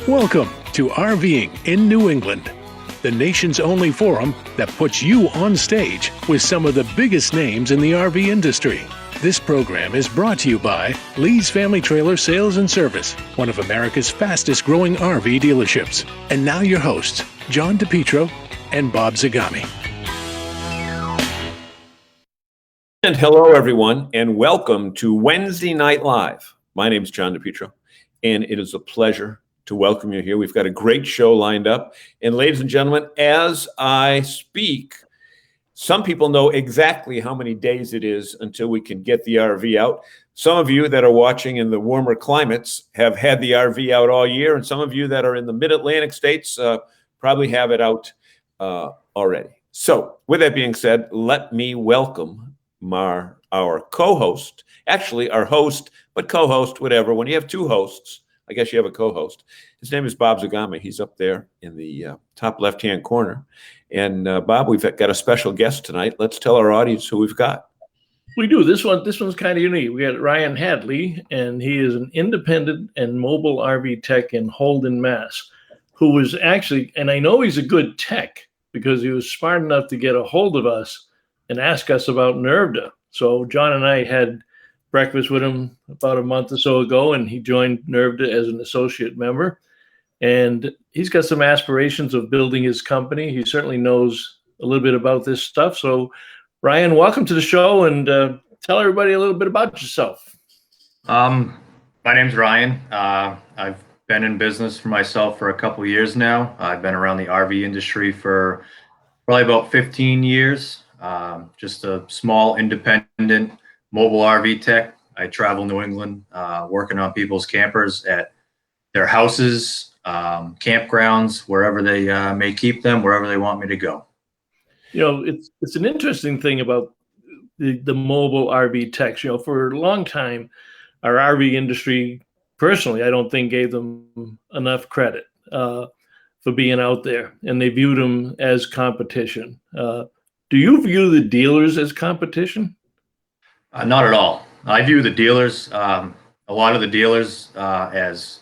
Welcome to RVing in New England, the nation's only forum that puts you on stage with some of the biggest names in the RV industry. This program is brought to you by Lee's Family Trailer Sales and Service, one of America's fastest growing RV dealerships. And now your hosts, John DePietro and Bob Zagami. And hello, everyone, and welcome to Wednesday Night Live. My name is John DePietro, and it is a pleasure to welcome you here. We've got a great show lined up. And ladies and gentlemen, as I speak, some people know exactly how many days it is until we can get the RV out. Some of you that are watching in the warmer climates have had the RV out all year, and some of you that are in the mid-Atlantic states probably have it out already. So with that being said, let me welcome our co-host, actually our host, but co-host, whatever. When you have two hosts, I guess you have a co-host. His name is Bob Zagami. He's up there in the top left-hand corner. And Bob, we've got a special guest tonight. Let's tell our audience who we've got. We do. This one's kind of unique. We got Ryan Hadley, and he is an independent and mobile RV tech in Holden, Mass, who was actually, and I know he's a good tech because he was smart enough to get a hold of us and ask us about NERVDA. So John and I had breakfast with him about a month or so ago, and he joined NERVDA as an associate member. And he's got some aspirations of building his company. He certainly knows a little bit about this stuff. So, Ryan, welcome to the show, and tell everybody a little bit about yourself. My name's Ryan. I've been in business for myself for a couple of years now. I've been around the RV industry for probably about 15 years. Just a small independent mobile RV tech. I travel New England, working on people's campers at their houses, campgrounds, wherever they may keep them, wherever they want me to go. You know, it's an interesting thing about the mobile RV techs. You know, for a long time, our RV industry, personally, I don't think gave them enough credit for being out there, and they viewed them as competition. Do you view the dealers as competition? Not at all. I view the dealers, a lot of the dealers, as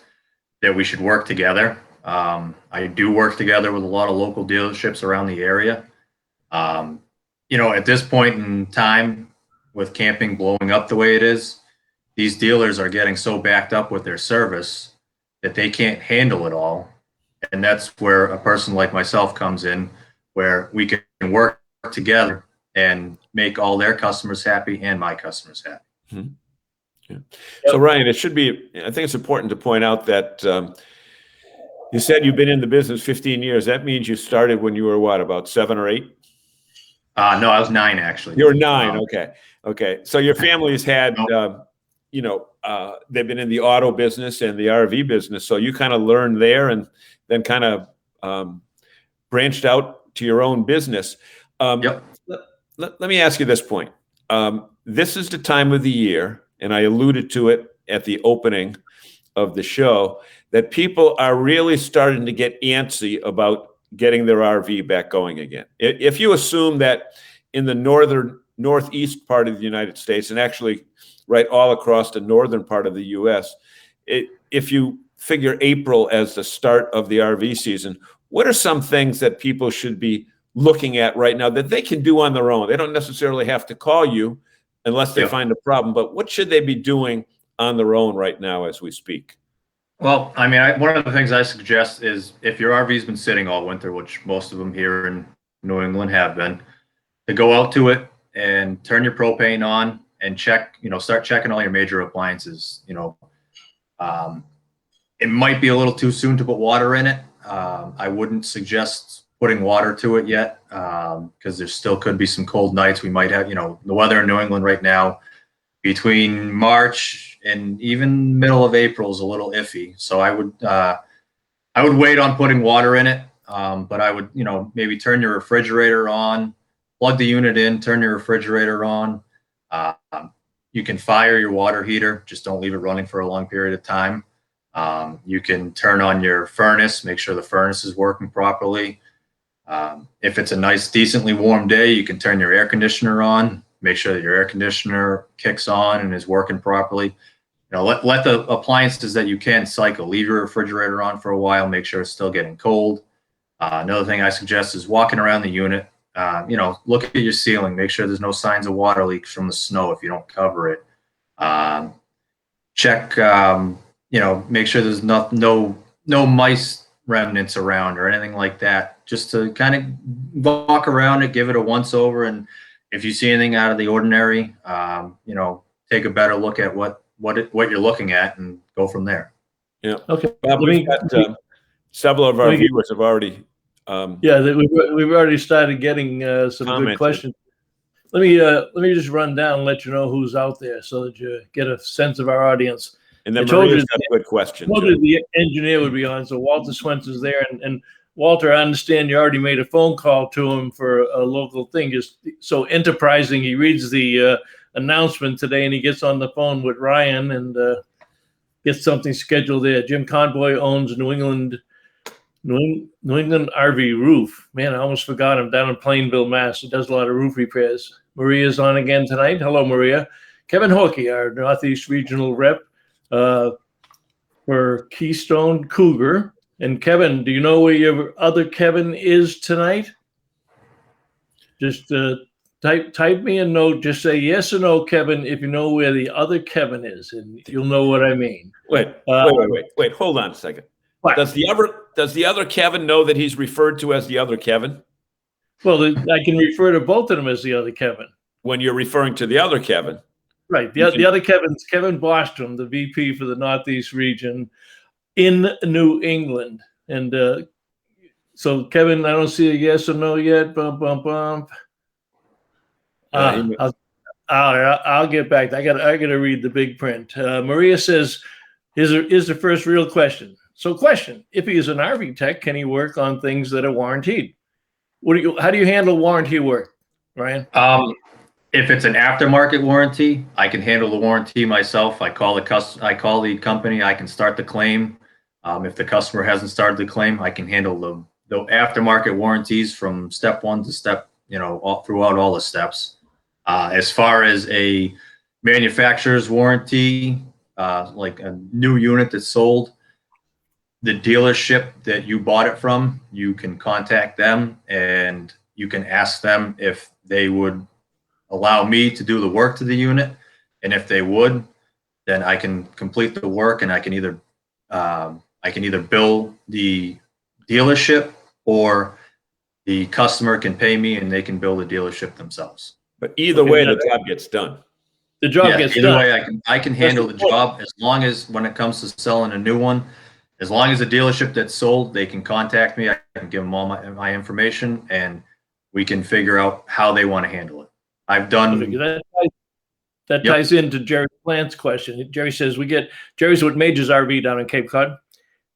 that we should work together. I do work together with a lot of local dealerships around the area. At this point in time, with camping blowing up the way it is, these dealers are getting so backed up with their service that they can't handle it all. And that's where a person like myself comes in, where we can work together and make all their customers happy and my customers happy. Mm-hmm. Yeah. So Ryan, I think it's important to point out that you said you've been in the business 15 years. That means you started when you were what, about 7 or 8? No, I was 9 actually. You were 9. Okay. So your family's had, they've been in the auto business and the RV business. So you kind of learned there and then kind of branched out to your own business. Yep. Let me ask you this point. This is the time of the year, and I alluded to it at the opening of the show, that people are really starting to get antsy about getting their RV back going again. If you assume that in the northeast part of the United States, and actually right all across the northern part of the U.S., if you figure April as the start of the RV season, what are some things that people should be looking at right now that they can do on their own? They don't necessarily have to call you unless they find a problem, but what should they be doing on their own right now as we speak? Well, I mean, one of the things I suggest is if your RV's been sitting all winter, which most of them here in New England have been, to go out to it and turn your propane on and check, start checking all your major appliances. It might be a little too soon to put water in it. I wouldn't suggest putting water to it yet, because there still could be some cold nights. We might have, the weather in New England right now between March and even middle of April is a little iffy. So I would wait on putting water in it. But I would, maybe turn your refrigerator on, plug the unit in, turn your refrigerator on. You can fire your water heater, just don't leave it running for a long period of time. You can turn on your furnace, make sure the furnace is working properly. If it's a nice, decently warm day, you can turn your air conditioner on, make sure that your air conditioner kicks on and is working properly. let the appliances that you can cycle. Leave your refrigerator on for a while. Make sure it's still getting cold. Another thing I suggest is walking around the unit. Look at your ceiling. Make sure there's no signs of water leaks from the snow if you don't cover it. Check. Make sure there's no mice remnants around or anything like that. Just to kind of walk around it, give it a once over, and if you see anything out of the ordinary, take a better look at what you're looking at and go from there. Yeah. Okay. We've got several of our viewers have already. We've already started getting some commented. Good questions. Let me just run down and let you know who's out there so that you get a sense of our audience. And then Maria's got a good question. I told you the engineer would be on, so Walter Swenson's there. And Walter, I understand you already made a phone call to him for a local thing. Just so enterprising, he reads the announcement today, and he gets on the phone with Ryan and gets something scheduled there. Jim Conboy owns New England RV Roof. Man, I almost forgot him, down in Plainville, Mass. He does a lot of roof repairs. Maria's on again tonight. Hello, Maria. Kevin Hawkey, our Northeast Regional Rep for Keystone Cougar. And Kevin, do you know where your other Kevin is tonight? Just type me a note. Just say yes or no, Kevin, if you know where the other Kevin is, and you'll know what I mean. Wait. Hold on a second. What? Does the other Kevin know that he's referred to as the other Kevin? Well, I can refer to both of them as the other Kevin. When you're referring to the other Kevin. Right. The other Kevin's Kevin Bostrom, the VP for the Northeast region in New England. And so, Kevin, I don't see a yes or no yet. Bump, bump, bump. I'll get back. I got to read the big print. Maria says, here's the first real question. So, question: if he is an RV tech, can he work on things that are warranted? How do you handle warranty work, Ryan? If it's an aftermarket warranty, I can handle the warranty myself. I call the company. I can start the claim. If the customer hasn't started the claim, I can handle the aftermarket warranties from step one to step, throughout all the steps. As far as a manufacturer's warranty, like a new unit that's sold, the dealership that you bought it from, you can contact them and you can ask them if they would allow me to do the work to the unit. And if they would, then I can complete the work, and I can either bill the dealership, or the customer can pay me and they can bill the dealership themselves. But either way, the job gets done. The job gets done. Either way, I can handle the job, as long as, when it comes to selling a new one, as long as the dealership that's sold, they can contact me. I can give them all my information, and we can figure out how they want to handle it. I've done. That ties into Jerry Plant's question. Jerry says Jerry's with Major's RV down in Cape Cod.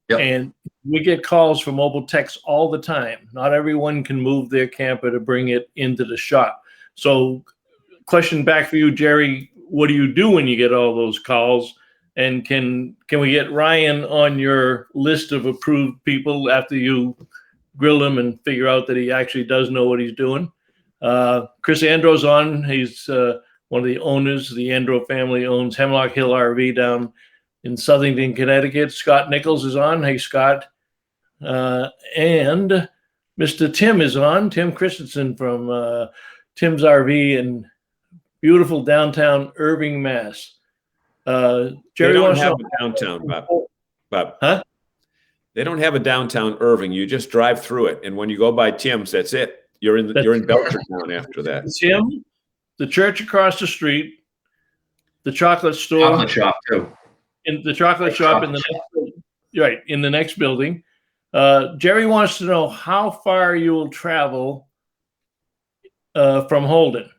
Yep. And we get calls from mobile techs all the time. Not everyone can move their camper to bring it into the shop. So question back for you, Jerry, what do you do when you get all those calls? And can we get Ryan on your list of approved people after you grill him and figure out that he actually does know what he's doing? Chris Andro's on. He's one of the owners. The Andro family owns Hemlock Hill RV down in Southington, Connecticut. Scott Nichols is on. Hey, Scott. And Mr. Tim is on. Tim Christensen from Tim's RV in beautiful downtown Irving, Mass. Jerry, they don't have a downtown, Bob. Huh? They don't have a downtown Irving. You just drive through it, and when you go by Tim's, that's it. You're in Belchertown after that. Tim, the church across the street, the chocolate store, chocolate shop too. In the chocolate shop in the next building. Right, in the next building. Jerry wants to know how far you will travel from Holden.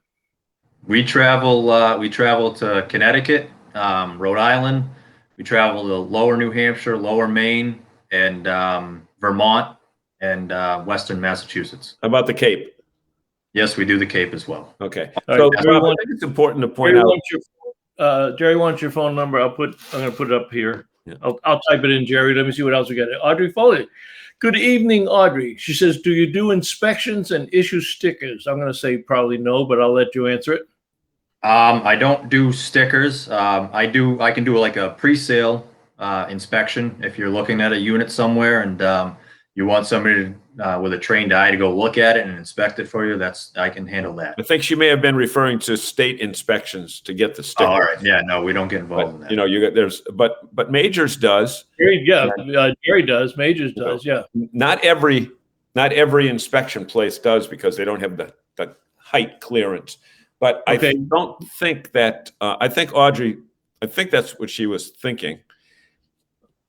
We travel to Connecticut, Rhode Island. We travel to Lower New Hampshire, Lower Maine, and Vermont, and Western Massachusetts. How about the Cape? Yes, we do the Cape as well. Okay. All So right, Bob, I think it's important to point out. Jerry wants your phone number. I'm going to put it up here. Yeah. I'll type it in, Jerry. Let me see what else we got. Audrey Foley. Good evening, Audrey. She says, do you do inspections and issue stickers? I'm going to say probably no, but I'll let you answer it. I don't do stickers. I can do like a pre-sale inspection if you're looking at a unit somewhere and you want somebody with a trained eye to go look at it and inspect it for you. I can handle that. I think she may have been referring to state inspections to get the Oh, sticker. all right. Yeah, no, we don't get involved in that. You know, but Majors does. Jerry does. Majors does. Yeah. Not every inspection place does because they don't have the height clearance. But Okay. I don't think that. I think Audrey. I think that's what she was thinking.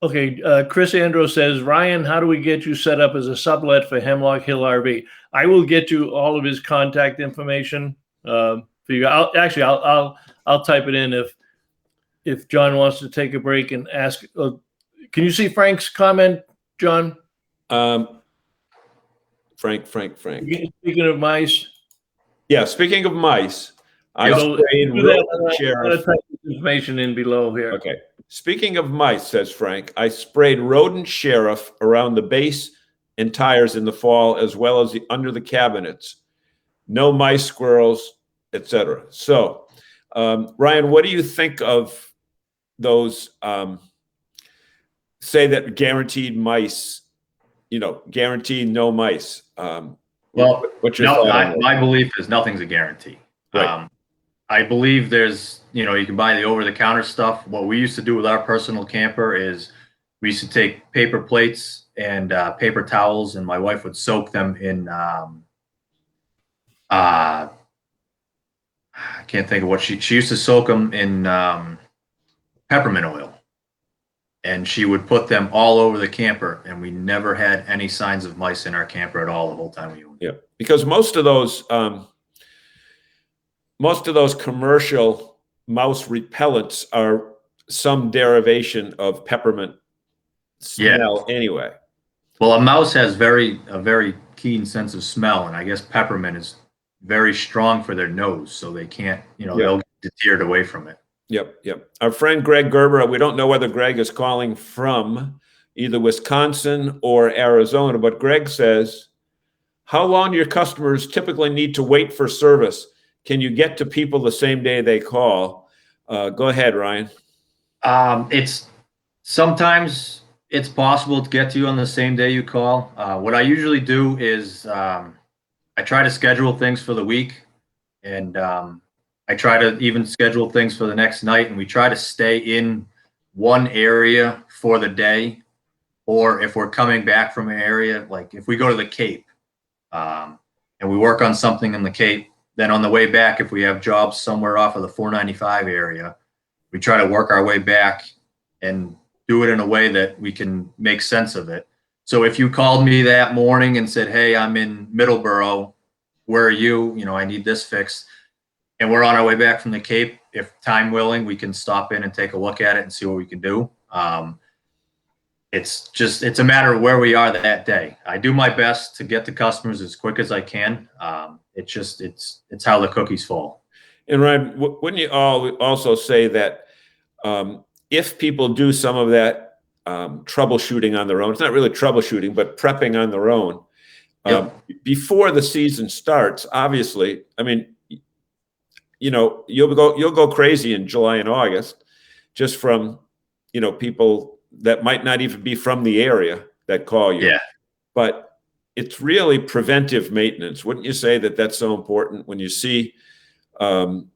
Okay, Chris Andro says, Ryan, how do we get you set up as a sublet for Hemlock Hill RV? I will get you all of his contact information for you. I'll type it in if John wants to take a break and ask. Can you see Frank's comment, John? Frank. Speaking of mice. Yeah, speaking of mice, I So sprayed do that. rodent I'm sheriff. gonna type this information in below here. Okay. Speaking of mice, says Frank, I sprayed rodent sheriff around the base and tires in the fall, as well as under the cabinets. No mice, squirrels, etc. So, Ryan, what do you think of those? Say that guaranteed mice, guaranteed no mice. Well, what's your thought on that? my belief is nothing's a guarantee. Right. I believe there's, you can buy the over-the-counter stuff. What we used to do with our personal camper is we used to take paper plates and paper towels, and my wife would soak them in, I can't think of what she used to soak them in peppermint oil. And she would put them all over the camper, and we never had any signs of mice in our camper at all the whole time we owned it. Yeah, because most of those commercial mouse repellents are some derivation of peppermint smell anyway. Well, a mouse has a very keen sense of smell, and I guess peppermint is very strong for their nose, so they can't, they'll get deterred away from it. Yep. Our friend Greg Gerber, we don't know whether Greg is calling from either Wisconsin or Arizona, but Greg says, how long do your customers typically need to wait for service? Can you get to people the same day they call? Go ahead, Ryan. Sometimes it's possible to get to you on the same day you call. What I usually do is I try to schedule things for the week, and I try to even schedule things for the next night, and we try to stay in one area for the day. Or if we're coming back from an area, like if we go to the Cape and we work on something in the Cape, then on the way back, if we have jobs somewhere off of the 495 area, we try to work our way back and do it in a way that we can make sense of it. So if you called me that morning and said, hey, I'm in Middleborough, where are you? I need this fixed. And we're on our way back from the Cape. If time willing, we can stop in and take a look at it and see what we can do. It's a matter of where we are that day. I do my best to get to customers as quick as I can. It's how the cookies fall. And Ryan, wouldn't you also say that if people do some of that troubleshooting on their own, it's not really troubleshooting, but prepping on their own, before the season starts, obviously, I mean, you'll go crazy in July and August just from, people that might not even be from the area that call you. Yeah. But it's really preventive maintenance. Wouldn't you say that that's so important when you see, some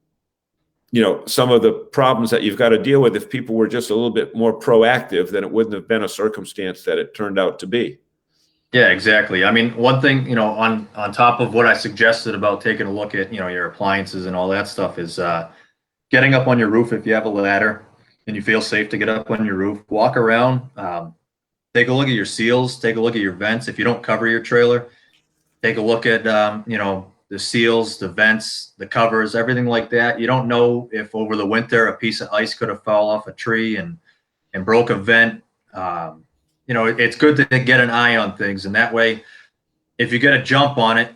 of the problems that you've got to deal with? If people were just a little bit more proactive, then it wouldn't have been a circumstance that it turned out to be. Yeah, exactly. I mean, one thing, on top of what I suggested about taking a look at, your appliances and all that stuff is getting up on your roof if you have a ladder and you feel safe to get up on your roof, walk around, take a look at your seals, take a look at your vents. If you don't cover your trailer, take a look at, the seals, the vents, the covers, everything like that. You don't know if over the winter a piece of ice could have fallen off a tree and broke a vent. It's good to get an eye on things, and that way, if you get a jump on it,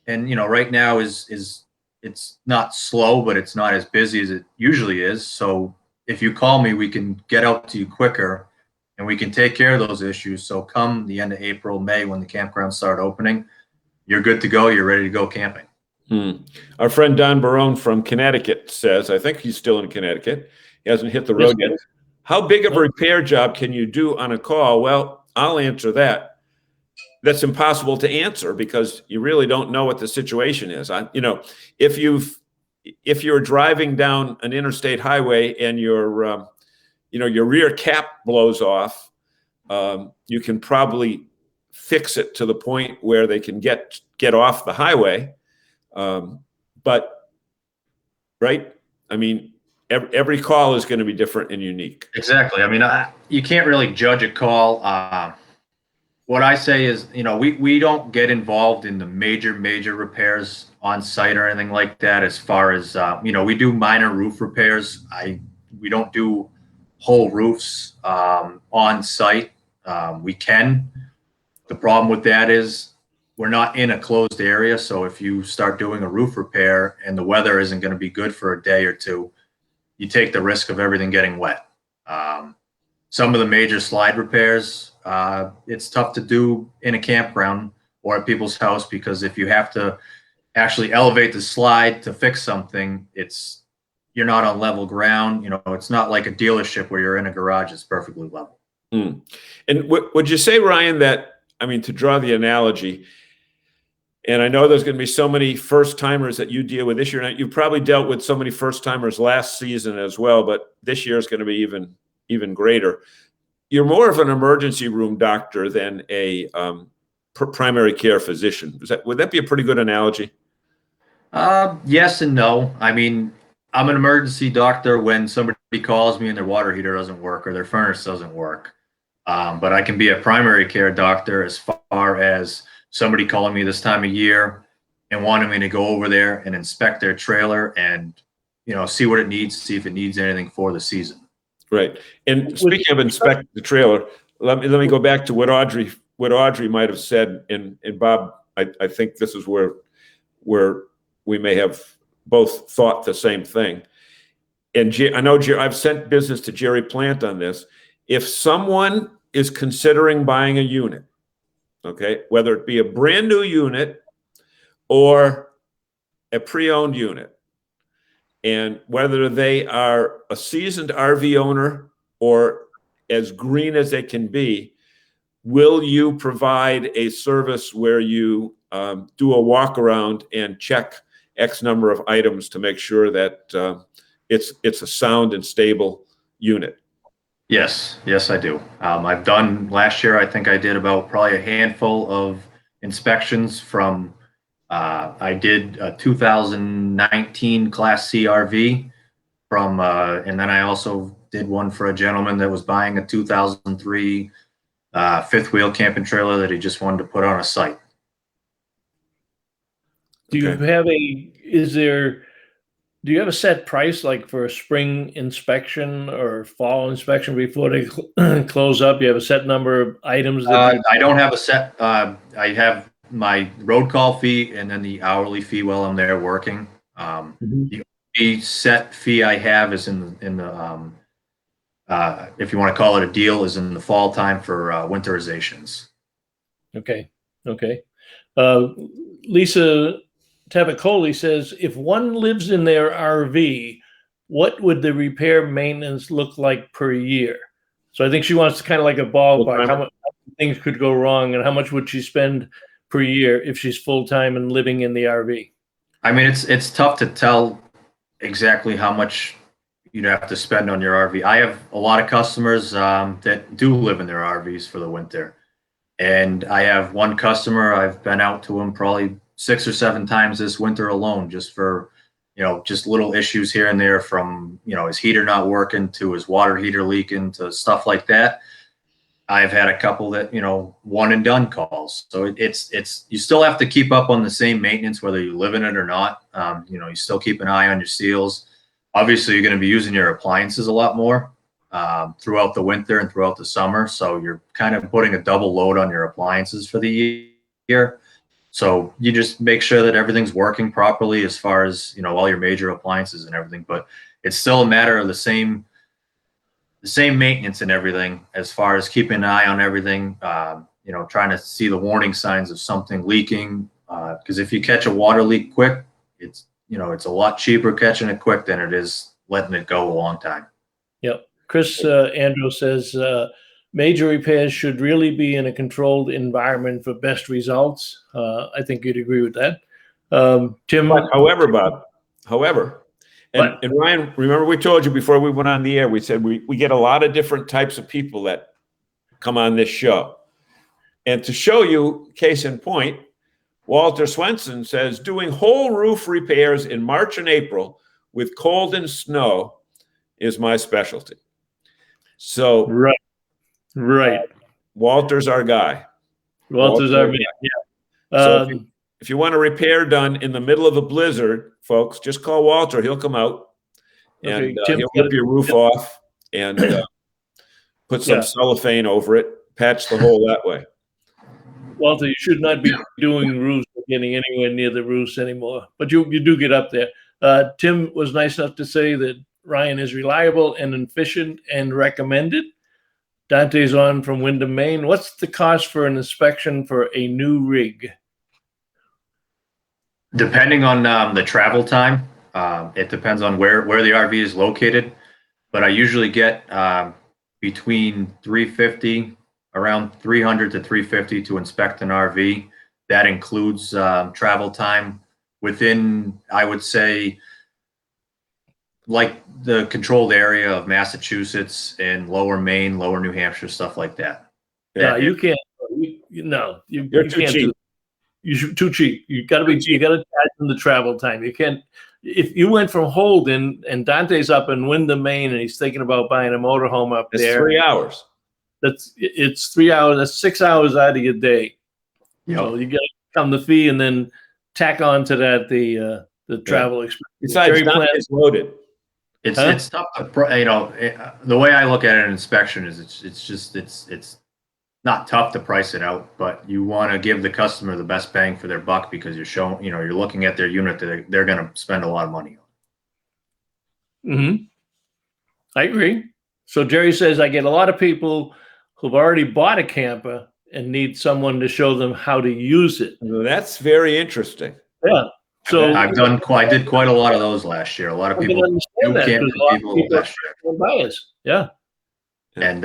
and right now is it's not slow, but it's not as busy as it usually is. So if you call me, we can get out to you quicker, and we can take care of those issues. So come the end of April, May, when the campgrounds start opening, you're good to go. You're ready to go camping. Our friend Don Barone from Connecticut says, I think he's still in Connecticut. He hasn't hit the road yet. How big of a repair job can you do on a call? Well, I'll answer that. That's impossible to answer because you really don't know what the situation is. If you're driving down an interstate highway and your rear cap blows off, you can probably fix it to the point where they can get off the highway. But right, I mean, every call is going to be different and unique. Exactly. I mean, you can't really judge a call. What I say is, we don't get involved in the major repairs on site or anything like that. As far as, we do minor roof repairs. We don't do whole roofs on site. We can. The problem with that is we're not in a closed area. So if you start doing a roof repair and the weather isn't going to be good for a day or two, you take the risk of everything getting wet. Some of the major slide repairs, it's tough to do in a campground or at people's house, because if you have to actually elevate the slide to fix something, you're not on level ground. It's not like a dealership where you're in a garage. It's perfectly level. And would you say, Ryan, that, to draw the analogy, and I know there's going to be so many first timers that you deal with this year, and you probably dealt with so many first timers last season as well, but this year is going to be even greater. You're more of an emergency room doctor than a primary care physician. Would that be a pretty good analogy? Yes and no. I'm an emergency doctor when somebody calls me and their water heater doesn't work or their furnace doesn't work. But I can be a primary care doctor as far as somebody calling me this time of year and wanting me to go over there and inspect their trailer and, see what it needs, see if it needs anything for the season. Right. And speaking of inspecting the trailer, let me go back to what Audrey might have said. And Bob, I think this is where we may have both thought the same thing. And I know I've sent business to Jerry Plant on this. If someone is considering buying a unit, okay, whether it be a brand new unit or a pre-owned unit, and whether they are a seasoned RV owner or as green as they can be, will you provide a service where you do a walk around and check X number of items to make sure that it's a sound and stable unit? Yes, I do. I've done last year, I think I did about probably a handful of inspections from, I did a 2019 Class C RV from, and then I also did one for a gentleman that was buying a 2003 fifth wheel camping trailer that he just wanted to put on a site. Do you have do you have a set price, like for a spring inspection or fall inspection before they close up? You have a set number of items? I don't have a set. I have my road call fee and then the hourly fee while I'm there working. The only set fee I have is in the if you want to call it a deal, is in the fall time for winterizations. Okay. Lisa Tabacoli says, if one lives in their RV, what would the repair maintenance look like per year? So I think she wants kind of like a ballpark, how much things could go wrong and how much would she spend per year if she's full-time and living in the RV? It's tough to tell exactly how much you'd have to spend on your RV. I have a lot of customers that do live in their RVs for the winter. And I have one customer, I've been out to him probably 6 or 7 times this winter alone, just for, just little issues here and there, from, his heater not working to his water heater leaking to stuff like that. I've had a couple that, one and done calls. So it's you still have to keep up on the same maintenance, whether you live in it or not. You still keep an eye on your seals. Obviously, you're going to be using your appliances a lot more throughout the winter and throughout the summer. So you're kind of putting a double load on your appliances for the year. So you just make sure that everything's working properly as far as, all your major appliances and everything. But it's still a matter of the same maintenance and everything, as far as keeping an eye on everything, trying to see the warning signs of something leaking. Because if you catch a water leak quick, it's it's a lot cheaper catching it quick than it is letting it go a long time. Yep. Chris Andrew says major repairs should really be in a controlled environment for best results. I think you'd agree with that. Tim. But however, Bob, and Ryan, remember we told you before we went on the air, we said we get a lot of different types of people that come on this show. And to show you, case in point, Walter Swenson says, doing whole roof repairs in March and April with cold and snow is my specialty. So right. Walter's our guy. Walter's our man. Yeah. So if you want a repair done in the middle of a blizzard, folks, just call Walter. He'll come out and he'll rip your roof off and put some cellophane over it, patch the hole that way. Walter, you should not be doing roofs or getting anywhere near the roofs anymore, but you do get up there. Tim was nice enough to say that Ryan is reliable and efficient and recommended. Dante's on from Windham, Maine. What's the cost for an inspection for a new rig? Depending on the travel time, it depends on where the RV is located, but I usually get between around 300 to 350 to inspect an RV. That includes travel time within, I would say, like the controlled area of Massachusetts and lower Maine, lower New Hampshire, stuff like that. Yeah, you can't. You're too cheap. You're too cheap. You got to charge them the travel time. You can't. If you went from Holden and Dante's up in Windham, Maine, and he's thinking about buying a motorhome up there, 3 hours. It's 3 hours. That's 6 hours out of your day. Yep. So you got to come the fee and then tack on to that the travel expense. Besides, Dante's loaded. It's tough to, the way I look at an inspection is it's not tough to price it out, but you want to give the customer the best bang for their buck because you're looking at their unit that they're going to spend a lot of money on. Mm-hmm. I agree. So Jerry says, I get a lot of people who've already bought a camper and need someone to show them how to use it. That's very interesting. Yeah. So I did quite a lot of those last year. A lot of people Yeah. And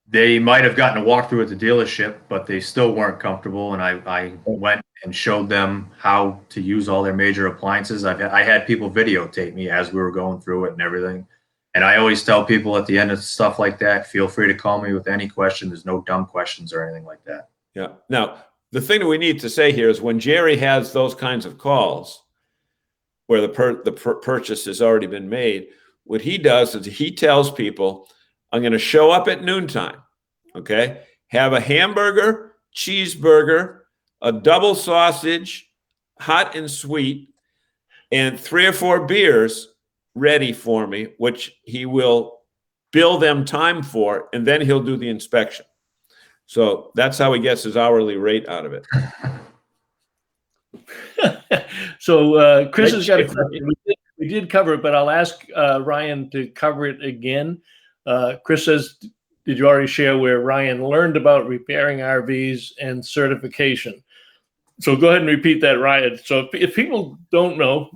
they might have gotten a walkthrough at the dealership, but they still weren't comfortable. And I went and showed them how to use all their major appliances. I had people videotape me as we were going through it and everything. And I always tell people at the end of stuff like that, feel free to call me with any question. There's no dumb questions or anything like that. Yeah. Now, the thing that we need to say here is when Jerry has those kinds of calls where the purchase has already been made, what he does is he tells people, I'm going to show up at noontime, okay? Have a hamburger, cheeseburger, a double sausage, hot and sweet, and 3 or 4 beers ready for me, which he will bill them time for, and then he'll do the inspection. So that's how he gets his hourly rate out of it. So Chris has got a question. We did cover it, but I'll ask Ryan to cover it again. Chris says, did you already share where Ryan learned about repairing RVs and certification? So go ahead and repeat that, Ryan. So if people don't know,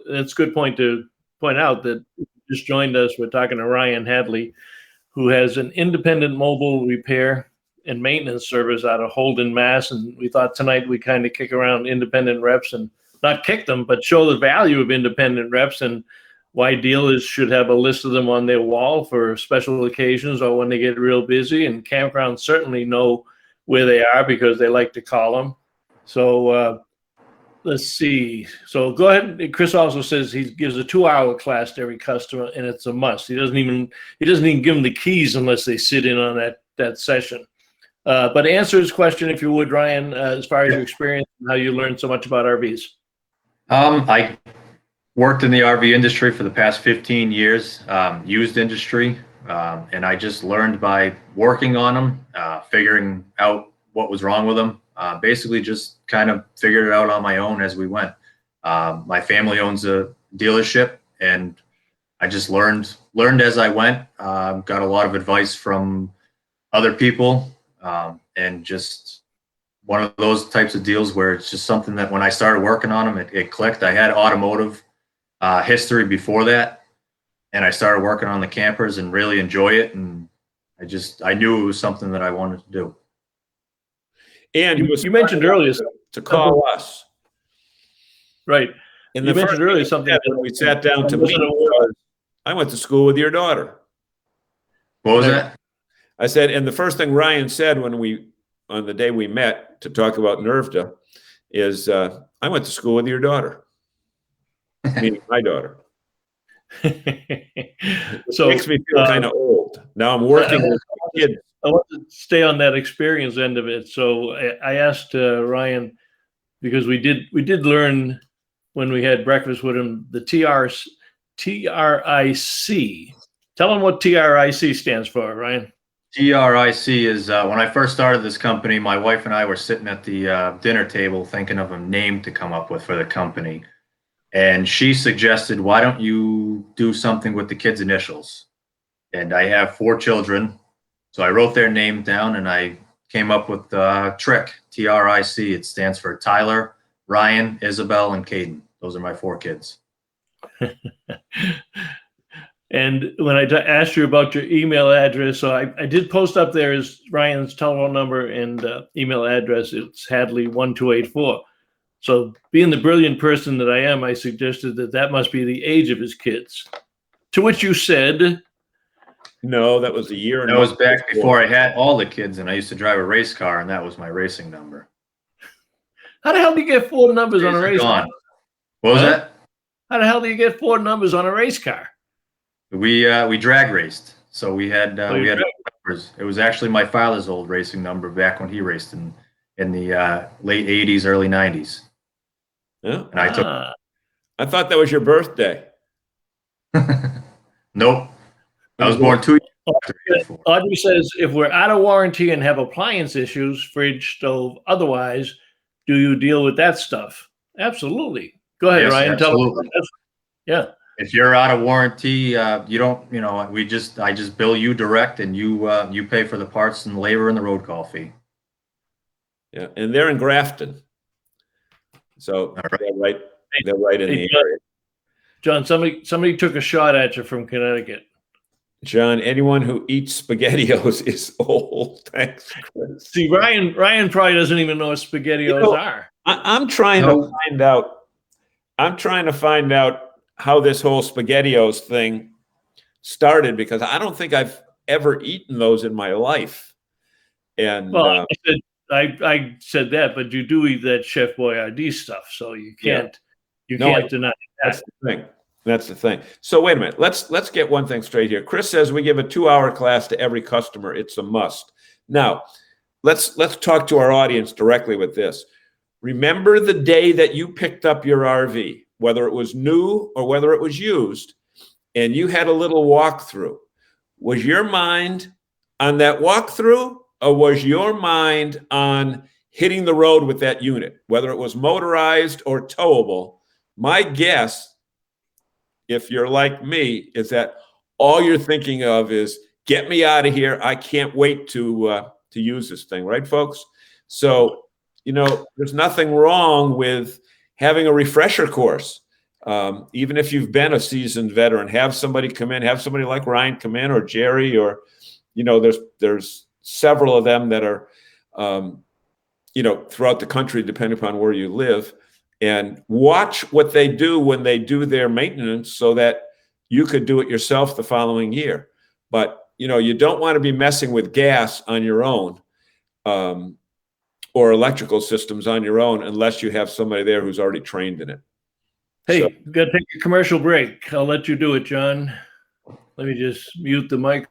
it's a good point to point out that just joined us. We're talking to Ryan Hadley, who has an independent mobile repair and maintenance service out of Holden, Mass. And we thought tonight we kind of kick around independent reps and not kick them, but show the value of independent reps and why dealers should have a list of them on their wall for special occasions or when they get real busy. And campgrounds certainly know where they are because they like to call them. So let's see. So go ahead. Chris also says he gives a 2-hour class to every customer, and it's a must. He doesn't even give them the keys unless they sit in on that session. But answer his question, if you would, Ryan, as far as your experience and how you learned so much about RVs. I worked in the RV industry for the past 15 years, used industry, and I just learned by working on them, figuring out what was wrong with them. Basically just kind of figured it out on my own as we went. My family owns a dealership, and I just learned as I went, got a lot of advice from other people, and just one of those types of deals where it's just something that when I started working on them, it clicked. I had automotive history before that, and I started working on the campers and really enjoy it. And I knew it was something that I wanted to do. And you mentioned earlier to call us. Right. And you mentioned earlier something when we sat down to meet. I went to school with your daughter. What was that? I said, and the first thing Ryan said on the day we met to talk about NERVDA is, I went to school with your daughter, meaning my daughter. So it makes me feel kind of old. Now I'm working with kids. I want to stay on that experience end of it. So I asked Ryan, because we did learn when we had breakfast with him, the TRIC. Tell him what TRIC stands for, Ryan. TRIC is when I first started this company, my wife and I were sitting at the dinner table thinking of a name to come up with for the company. And she suggested, why don't you do something with the kids' initials? And I have 4 children. So I wrote their name down and I came up with TRIC, TRIC. It stands for Tyler, Ryan, Isabel, and Caden. Those are my 4 kids. And when I asked you about your email address, so I did post up there is Ryan's telephone number and email address. It's Hadley1284. So being the brilliant person that I am, I suggested that must be the age of his kids. To which you said, no, that was a year. And that was back before I had all the kids, and I used to drive a race car, and that was my racing number. How the hell do you get 4 numbers on a race car? What was that? How the hell do you get 4 numbers on a race car? We drag raced, so we had numbers. It was actually my father's old racing number back when he raced in the late 80s, early 90s. Yeah, and I thought that was your birthday. Nope, I was born 2 years after. Audrey says, if we're out of warranty and have appliance issues, fridge, stove, otherwise, do you deal with that stuff? Absolutely. Go ahead, Yes, Ryan. absolutely. Tell us. Yeah. If you're out of warranty, you don't. I just bill you direct, and you pay for the parts and the labor and the road call fee. Yeah, and they're in Grafton, so they're right in the area. John, somebody took a shot at you from Connecticut. John, anyone who eats SpaghettiOs is old. Thanks, Chris. See, Ryan probably doesn't even know what SpaghettiOs are. I'm trying to find out. I'm trying to find out how this whole SpaghettiOs thing started, because I don't think I've ever eaten those in my life. And well, I said that, but you do eat that Chef Boyardee stuff, so you can't can't deny that. That's the thing. So wait a minute. Let's get one thing straight here. Chris says we give a 2-hour class to every customer. It's a must. Now, let's talk to our audience directly with this. Remember the day that you picked up your RV, whether it was new or whether it was used, and you had a little walkthrough. Was your mind on that walkthrough, or was your mind on hitting the road with that unit, whether it was motorized or towable? My guess, if you're like me, is that all you're thinking of is, get me out of here. I can't wait to use this thing, right, folks? So, there's nothing wrong with having a refresher course. Even if you've been a seasoned veteran, have somebody come in, have somebody like Ryan come in, or Jerry, or, there's several of them that are, throughout the country, depending upon where you live, and watch what they do when they do their maintenance so that you could do it yourself the following year. But, you don't want to be messing with gas on your own, or electrical systems on your own, unless you have somebody there who's already trained in it. Hey, we've got to take a commercial break. I'll let you do it, John. Let me just mute the mic.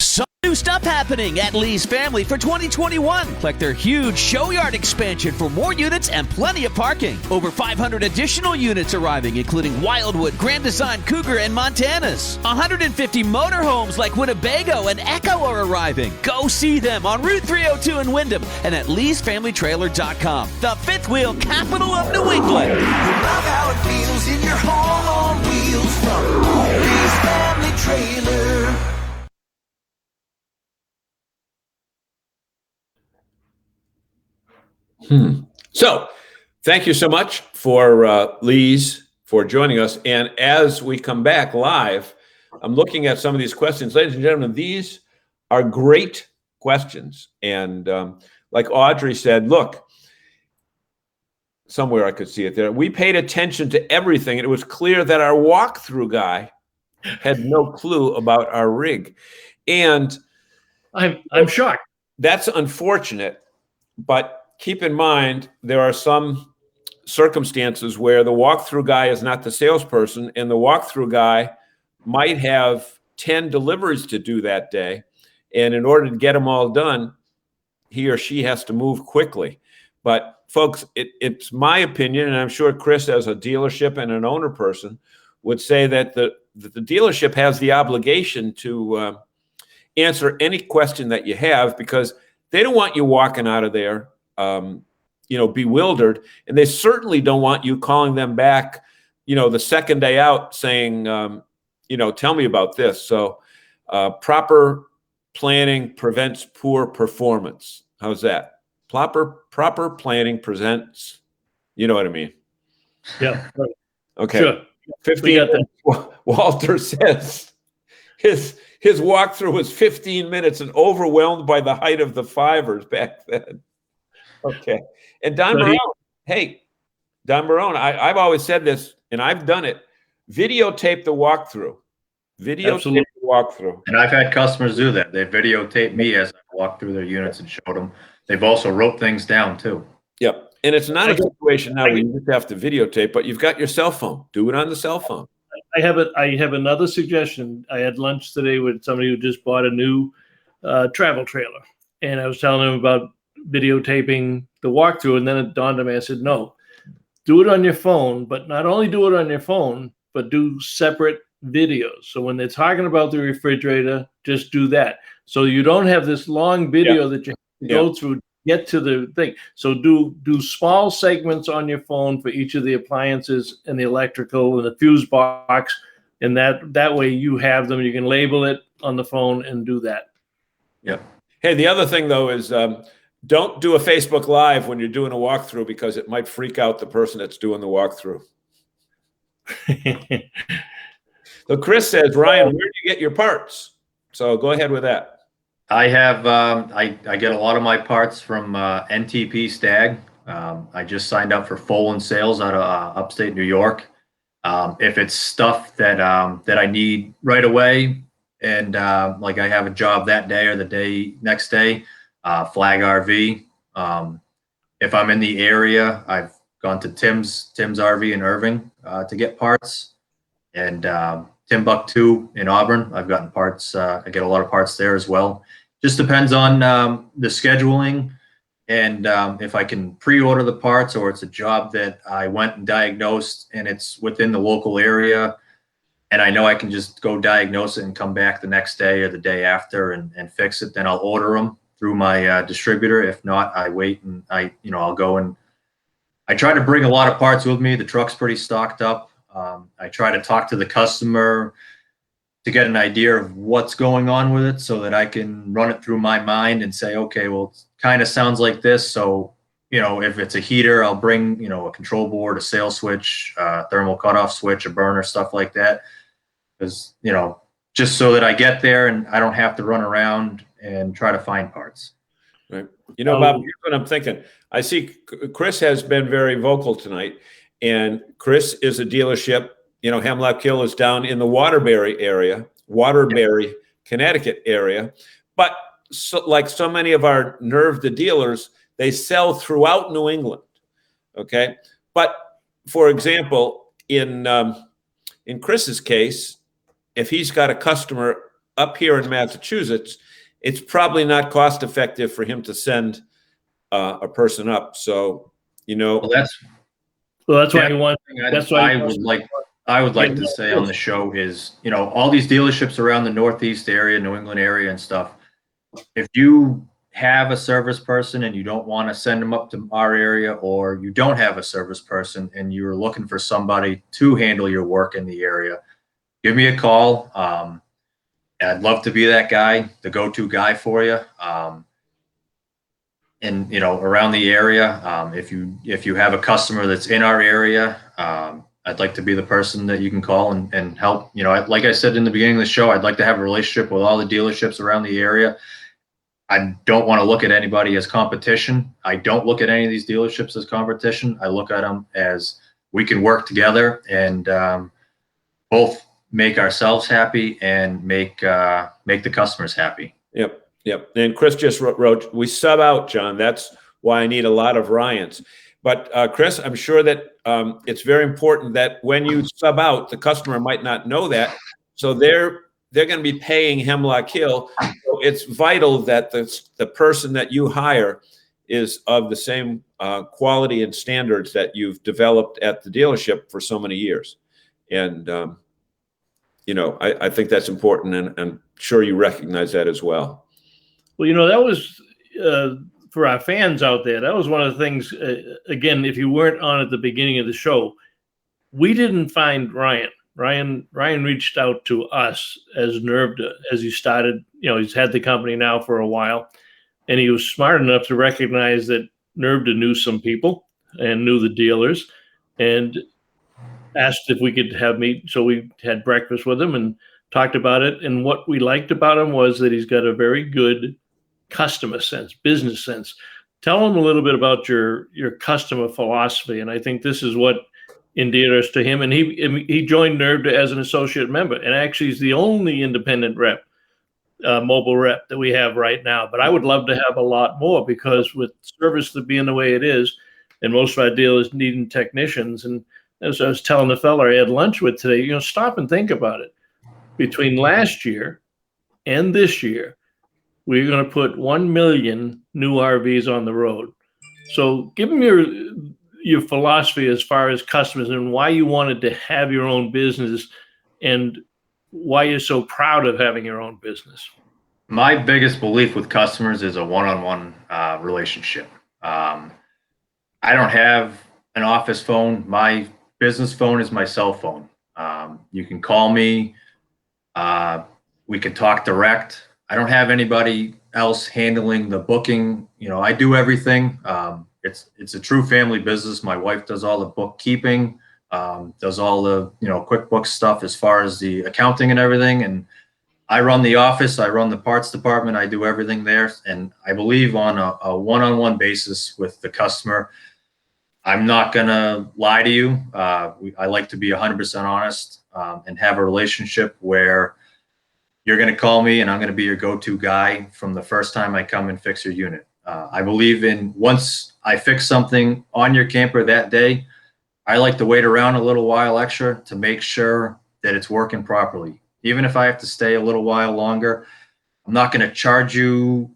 Some new new stuff happening at Lee's Family for 2021, like their huge show yard expansion for more units and plenty of parking. Over 500 additional units arriving, including Wildwood, Grand Design, Cougar, and Montanas. 150 motorhomes like Winnebago and Echo are arriving. Go see them on Route 302 in Wyndham and at leesfamilytrailer.com, the fifth wheel capital of New England. Love how it feels in your home on wheels from Lee's Family Trailer. So, thank you so much for Lee's for joining us. And as we come back live, I'm looking at some of these questions. Ladies and gentlemen, these are great questions. And like Audrey said, look, somewhere I could see it there. We paid attention to everything. And it was clear that our walkthrough guy had no clue about our rig. And I'm shocked. that's unfortunate, but keep in mind, there are some circumstances where the walkthrough guy is not the salesperson, and the walkthrough guy might have 10 deliveries to do that day. And in order to get them all done, he or she has to move quickly. But folks, it's my opinion, and I'm sure Chris, as a dealership and an owner person, would say that the dealership has the obligation to answer any question that you have, because they don't want you walking out of there bewildered, and they certainly don't want you calling them back, the second day out saying, tell me about this. So proper planning prevents poor performance. How's that? Proper planning presents, you know what I mean? Yeah. Okay. Sure. 15 minutes. Walter says his walkthrough was 15 minutes and overwhelmed by the height of the fivers back then. Okay. And Don Barone, Don Barone, I've always said this, and I've done it. Videotape the walkthrough. Videotape the walkthrough. And I've had customers do that. They videotape me as I walk through their units and showed them. They've also wrote things down too. Yep. And it's not a situation now where you just have to videotape, but you've got your cell phone. Do it on the cell phone. I have another suggestion. I had lunch today with somebody who just bought a new travel trailer, and I was telling him about videotaping the walkthrough, and then it dawned on me. I said, no, do it on your phone, but not only do it on your phone, but do separate videos. So when they're talking about the refrigerator, just do that. So you don't have this long video that you have to go through to get to the thing. So do small segments on your phone for each of the appliances and the electrical and the fuse box, and that way you have them. You can label it on the phone and do that. Yep. Hey, the other thing though is don't do a Facebook Live when you're doing a walkthrough, because it might freak out the person that's doing the walkthrough. So Chris says, Ryan, where do you get your parts? So go ahead with that. I have I get a lot of my parts from NTP Stag. I just signed up for Folin Sales out of upstate New York. If it's stuff that I need right away, and like I have a job that day or the next day, Flag RV. If I'm in the area, I've gone to Tim's RV in Irving to get parts, and Timbuktu in Auburn. I've gotten parts. I get a lot of parts there as well. Just depends on the scheduling, and if I can pre-order the parts, or it's a job that I went and diagnosed and it's within the local area, and I know I can just go diagnose it and come back the next day or the day after and fix it, then I'll order them through my distributor. If not, I wait and I'll go, and I try to bring a lot of parts with me. The truck's pretty stocked up. I try to talk to the customer to get an idea of what's going on with it, so that I can run it through my mind and say, okay, well, it kind of sounds like this. So, if it's a heater, I'll bring, a control board, a sail switch, thermal cutoff switch, a burner, stuff like that. Because, just so that I get there and I don't have to run around and try to find parts. Right. Bob, here's what I'm thinking. I see Chris has been very vocal tonight, and Chris is a dealership. Hemlock Hill is down in the Waterbury, Connecticut area. But like so many of our NERVDA dealers, they sell throughout New England. Okay. But for example, in Chris's case, if he's got a customer up here in Massachusetts it's probably not cost effective for him to send a person up. So, Well, that's why he wants. That's why I would like to say on the show is, all these dealerships around the Northeast area, New England area and stuff, if you have a service person and you don't want to send them up to our area, or you don't have a service person and you're looking for somebody to handle your work in the area, give me a call. I'd love to be that guy, the go-to guy for you. And around the area, if you have a customer that's in our area, I'd like to be the person that you can call and help. Like I said in the beginning of the show, I'd like to have a relationship with all the dealerships around the area. I don't want to look at anybody as competition. I don't look at any of these dealerships as competition. I look at them as we can work together and both make ourselves happy and make the customers happy. Yep. And Chris just wrote, we sub out, John. That's why I need a lot of Ryans. But Chris, I'm sure that it's very important that when you sub out, the customer might not know that. So they're going to be paying Hemlock Hill. So it's vital that the person that you hire is of the same quality and standards that you've developed at the dealership for so many years. And, I think that's important, and I'm sure you recognize that as well. Well, that was for our fans out there. That was one of the things, again, if you weren't on at the beginning of the show, we didn't find Ryan. Ryan reached out to us as NERVDA as he started. He's had the company now for a while, and he was smart enough to recognize that NERVDA knew some people and knew the dealers, and asked if we could have meet. So we had breakfast with him and talked about it. And what we liked about him was that he's got a very good customer sense, business sense. Tell him a little bit about your customer philosophy. And I think this is what endeared us to him. And he joined NERVDA as an associate member, and actually is the only independent rep, mobile rep that we have right now. But I would love to have a lot more, because with service being the way it is, and most of our dealers needing technicians. And as I was telling the fella I had lunch with today, stop and think about it. Between last year and this year, we're going to put 1 million new RVs on the road. So give them your philosophy as far as customers and why you wanted to have your own business and why you're so proud of having your own business. My biggest belief with customers is a one-on-one relationship. I don't have an office phone. My business phone is my cell phone. You can call me. We can talk direct. I don't have anybody else handling the booking. I do everything. It's a true family business. My wife does all the bookkeeping, does all the, QuickBooks stuff as far as the accounting and everything. And I run the office. I run the parts department. I do everything there. And I believe on a one-on-one basis with the customer. I'm not going to lie to you. I like to be 100% honest and have a relationship where you're going to call me and I'm going to be your go-to guy from the first time I come and fix your unit. I believe in once I fix something on your camper that day, I like to wait around a little while extra to make sure that it's working properly. Even if I have to stay a little while longer, I'm not going to charge you,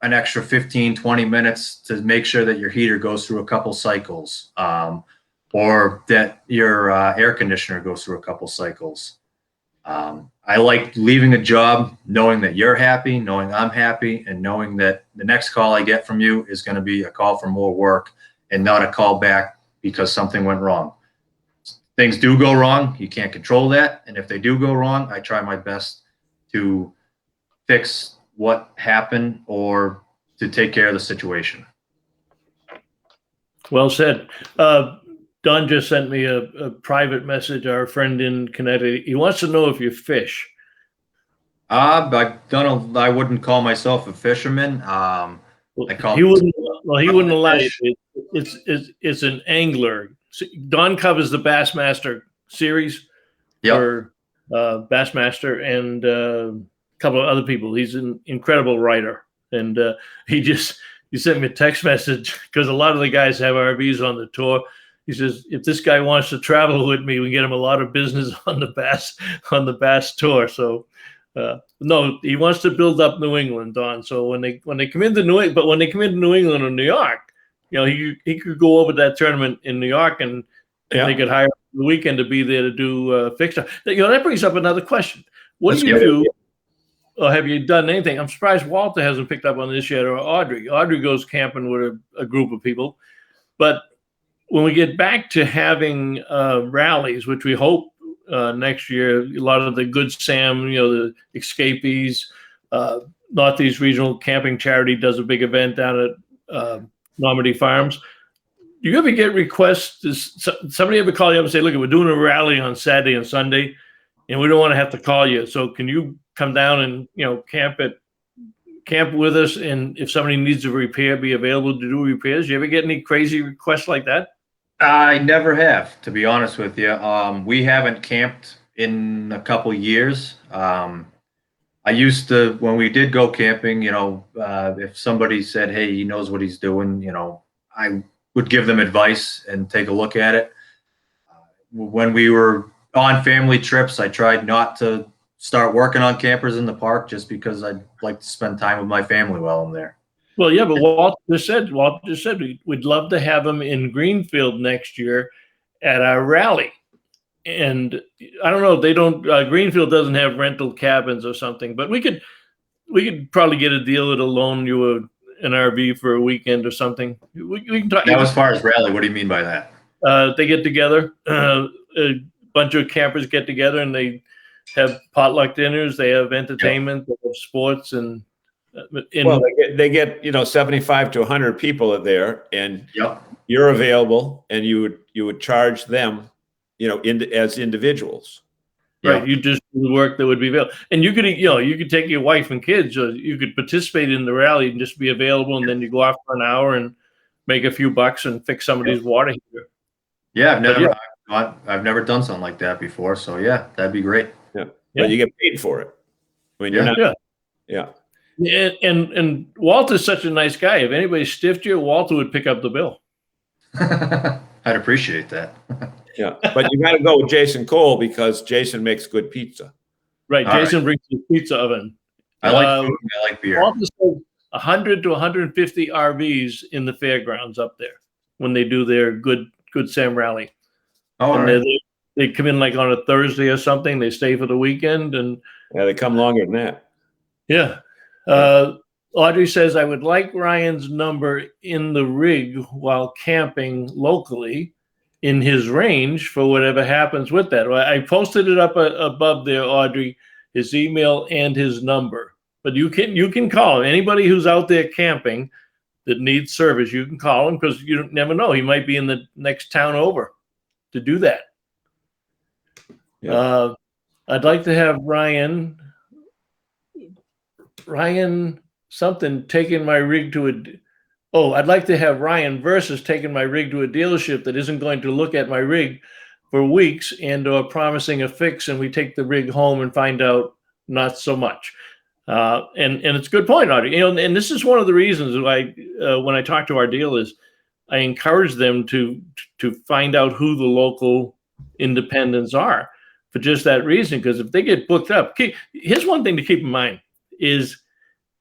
an extra 15, 20 minutes to make sure that your heater goes through a couple cycles, or that your air conditioner goes through a couple cycles. I like leaving a job knowing that you're happy, knowing I'm happy, and knowing that the next call I get from you is going to be a call for more work and not a call back because something went wrong. Things do go wrong. You can't control that. And if they do go wrong, I try my best to fix what happened or to take care of the situation. Well said. Don just sent me a private message, our friend in Connecticut. He wants to know if you fish. I wouldn't call myself a fisherman. He wouldn't allow you. It's an angler. Don covers the Bassmaster series for Bassmaster and a couple of other people. He's an incredible writer. And he sent me a text message because a lot of the guys have RVs on the tour. He says, if this guy wants to travel with me, we get him a lot of business on the Bass tour. So No, he wants to build up New England, Don. So when they come into New England or New York, he could go over that tournament in New York, and they could hire the weekend to be there to do fixture. That brings up another question. What do you do? Or have you done anything? I'm surprised Walter hasn't picked up on this yet, or Audrey. Audrey goes camping with a group of people. But when we get back to having rallies, which we hope next year, a lot of the Good Sam, the escapees, Northeast Regional Camping Charity does a big event down at Normandy Farms. Do you ever get requests? Does somebody ever call you up and say, look, we're doing a rally on Saturday and Sunday, and we don't want to have to call you. So can you come down and, camp with us? And if somebody needs a repair, be available to do repairs. You ever get any crazy requests like that? I never have, to be honest with you. We haven't camped in a couple years. I used to, when we did go camping, if somebody said, hey, he knows what he's doing, I would give them advice and take a look at it. When we were on family trips, I tried not to start working on campers in the park just because I'd like to spend time with my family while I'm there. Well, yeah, but Walt just said we'd love to have him in Greenfield next year at our rally. And I don't know, they don't. Greenfield doesn't have rental cabins or something, but we could probably get a deal that'll loan you an RV for a weekend or something. We can talk. Now, as far as rally, what do you mean by that? They get together, a bunch of campers get together, and they have potluck dinners. They have entertainment, they have sports, and they get 75 to 100 people there, and you're available, and you would charge them, as individuals. Right. You just do the work that would be available. And you could take your wife and kids, or you could participate in the rally and just be available. And then you go off for an hour and make a few bucks and fix somebody's water heater. Yeah. I've never done something like that before. So yeah, that'd be great. Yeah. But you get paid for it. I mean, you're not. Yeah. And Walter's such a nice guy. If anybody stiffed you, Walter would pick up the bill. I'd appreciate that. Yeah, but you got to go with Jason Cole because Jason makes good pizza. Right, Jason brings the pizza oven. I like food, I like beer. Walter says 100 to 150 RVs in the fairgrounds up there when they do their Good Sam rally. Oh, right. They come in like on a Thursday or something. They stay for the weekend, and they come longer than that. Yeah. Audrey says, I would like Ryan's number in the rig while camping locally in his range for whatever happens with that. I posted it up above there, Audrey, his email and his number. But you can call him. Anybody who's out there camping that needs service, you can call him because you never know. He might be in the next town over to do that. Yeah. I'd like to have Ryan something taking my rig to I'd like to have Ryan versus taking my rig to a dealership that isn't going to look at my rig for weeks and or promising a fix, and we take the rig home and find out not so much. And it's a good point, Audrey. And this is one of the reasons why when I talk to our dealers, I encourage them to find out who the local independents are for just that reason. Because if they get booked up, here's one thing to keep in mind is,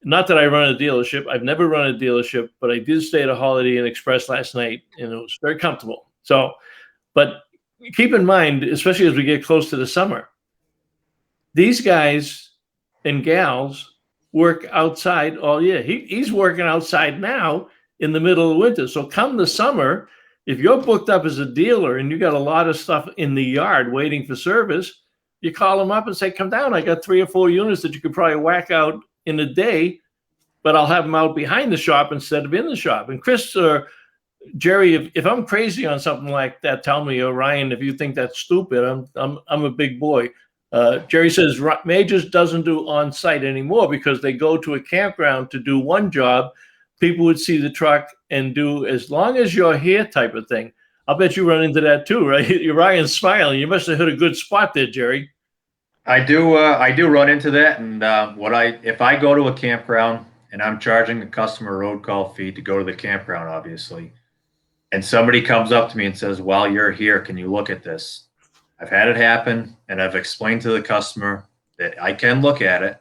not that I run a dealership. I've never run a dealership, but I did stay at a Holiday Inn Express last night, and it was very comfortable. So, but keep in mind, especially as we get close to the summer, these guys and gals work outside all year. He's working outside now in the middle of winter. So come the summer, if you're booked up as a dealer and you got a lot of stuff in the yard waiting for service, you call them up and say, come down. I got 3 or 4 units that you could probably whack out in a day, but I'll have them out behind the shop instead of in the shop. And Chris or Jerry, if I'm crazy on something like that, tell me. Or Ryan, if you think that's stupid, I'm a big boy. Jerry says Majors doesn't do on-site anymore because they go to a campground to do one job. People would see the truck and do as long as you're here type of thing. I'll bet you run into that too, right? Ryan's smiling. You must have hit a good spot there, Jerry. I do run into that, and if I go to a campground and I'm charging the customer a road call fee to go to the campground, obviously, and somebody comes up to me and says, while you're here, can you look at this? I've had it happen, and I've explained to the customer, that I can look at it,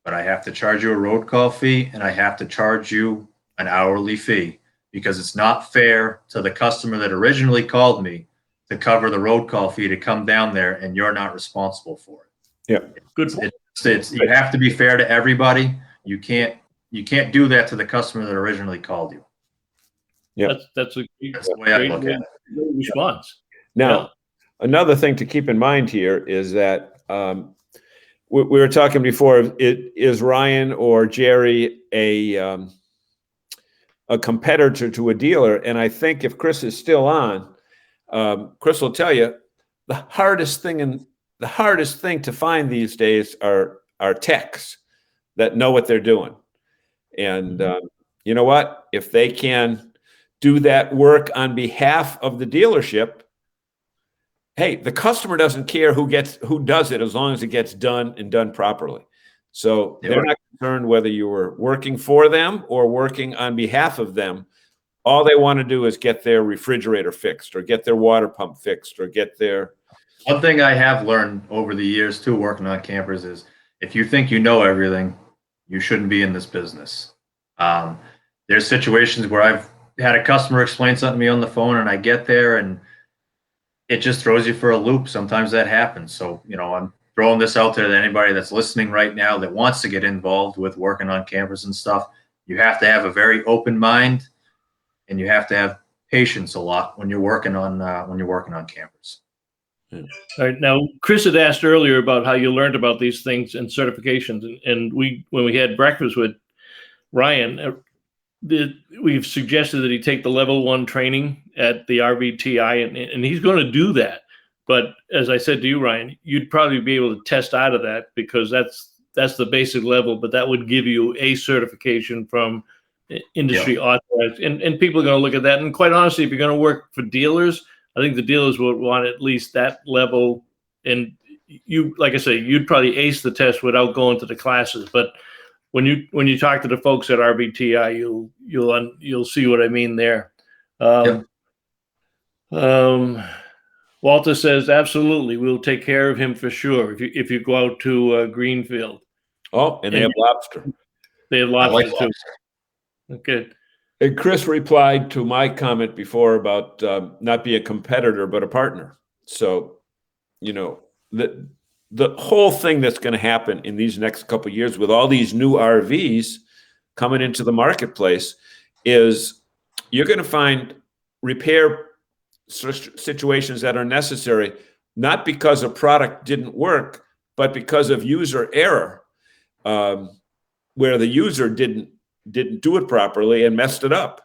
but I have to charge you a road call fee and I have to charge you an hourly fee, because it's not fair to the customer that originally called me to cover the road call fee to come down there, and you're not responsible for it. Yeah. Good. You have to be fair to everybody. You can't do that to the customer that originally called you. Yeah. That's the way I look at it. Response. Now, another thing to keep in mind here is that we were talking before. Is Ryan or Jerry a competitor to a dealer? And I think if Chris is still on, Chris will tell you the hardest thing to find these days are techs that know what they're doing. And you know what? If they can do that work on behalf of the dealership, hey, the customer doesn't care who does it, as long as it gets done and done properly. So they're not concerned whether you were working for them or working on behalf of them. All they want to do is get their refrigerator fixed or get their water pump fixed or get their... One thing I have learned over the years too, working on campers, is if you think you know everything, you shouldn't be in this business. There's situations where I've had a customer explain something to me on the phone and I get there and it just throws you for a loop. Sometimes that happens. So, I'm throwing this out there to anybody that's listening right now that wants to get involved with working on campers and stuff. You have to have a very open mind, and you have to have patience a lot when you're working on campers. All right. Now, Chris had asked earlier about how you learned about these things and certifications, and when we had breakfast with Ryan, we've suggested that he take the level 1 training at the RVTI, and he's going to do that. But as I said to you, Ryan, you'd probably be able to test out of that, because that's the basic level, but that would give you a certification from industry authorized, and people are going to look at that. And quite honestly, if you're going to work for dealers, I think the dealers will want at least that level. And you, like I say, you'd probably ace the test without going to the classes. But when you talk to the folks at RVTI, you'll see what I mean there. Walter says, absolutely, we'll take care of him for sure if you go out to Greenfield. Oh, and they have lobster. They have lobster too. Okay. And Chris replied to my comment before about not be a competitor, but a partner. So, the whole thing that's going to happen in these next couple of years with all these new RVs coming into the marketplace is you're going to find repair situations that are necessary, not because a product didn't work, but because of user error, where the user didn't do it properly and messed it up.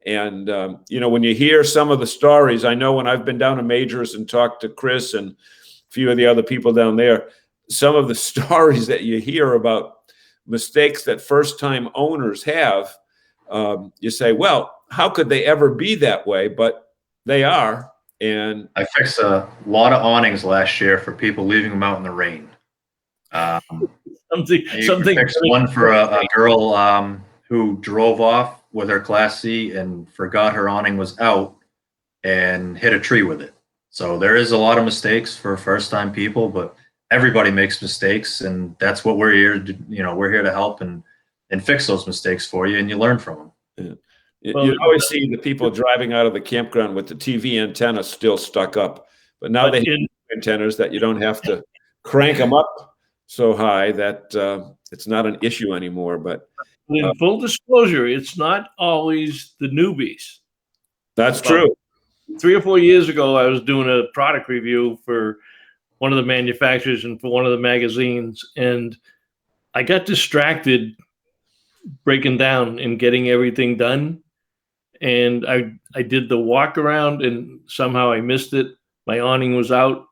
And, when you hear some of the stories, I know when I've been down to Majors and talked to Chris and a few of the other people down there, some of the stories that you hear about mistakes that first-time owners have, you say, well, how could they ever be that way? But they are. And I fixed a lot of awnings last year for people leaving them out in the rain. Something fixed one for a girl who drove off with her Class C and forgot her awning was out and hit a tree with it. So there is a lot of mistakes for first-time people, but everybody makes mistakes, and that's what we're here to, we're here to help and fix those mistakes for you, and you learn from them. Yeah. You always see the people driving out of the campground with the TV antenna still stuck up, but now they have antennas that you don't have to crank them up so high that it's not an issue anymore. But in full disclosure, it's not always the newbies. That's true. 3 or 4 years ago, I was doing a product review for one of the manufacturers and for one of the magazines, and I got distracted breaking down and getting everything done. And I did the walk around and somehow I missed it. My awning was out,